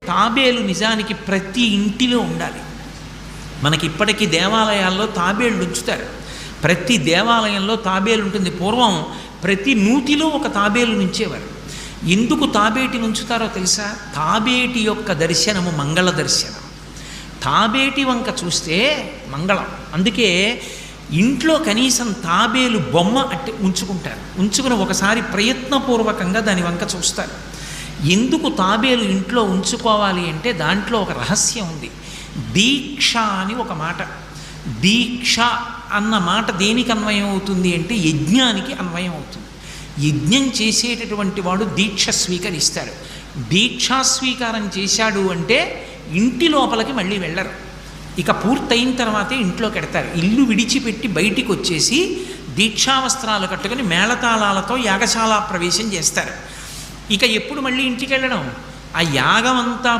తాబేలు నిజానికి ప్రతి ఇంటిలో ఉండాలి. మనకి ఇప్పటికీ దేవాలయాల్లో తాబేళ్ళు ఉంచుతారు. ప్రతి దేవాలయంలో తాబేలు ఉంటుంది. పూర్వం ప్రతి నూతిలో ఒక తాబేలు నుంచేవారు. ఎందుకు తాబేటిని ఉంచుతారో తెలుసా? తాబేటి యొక్క దర్శనము మంగళ దర్శనం. తాబేటి వంక చూస్తే మంగళం. అందుకే ఇంట్లో కనీసం తాబేలు బొమ్మ అట్టి ఉంచుకుంటారు. ఉంచుకుని ఒకసారి ప్రయత్నపూర్వకంగా దాని వంక చూస్తారు. ఎందుకు తాబేలు ఇంట్లో ఉంచుకోవాలి అంటే దాంట్లో ఒక రహస్యం ఉంది. దీక్ష అని ఒక మాట. దీక్ష అన్న మాట దేనికి అన్వయం అవుతుంది అంటే యజ్ఞానికి అన్వయం అవుతుంది. యజ్ఞం చేసేటటువంటి వాడు దీక్ష స్వీకరిస్తాడు. దీక్షా స్వీకారం చేశాడు అంటే ఇంటి లోపలికి మళ్ళీ వెళ్ళరు. ఇక పూర్తయిన తర్వాతే ఇంట్లోకి ఎడతారు. ఇల్లు విడిచిపెట్టి బయటికి వచ్చేసి దీక్షావస్త్రాలు కట్టుకొని మేళతాళాలతో యాగశాల ప్రవేశం చేస్తారు. ఇక ఎప్పుడు మళ్ళీ ఇంటికి వెళ్ళడం? ఆ యాగం అంతా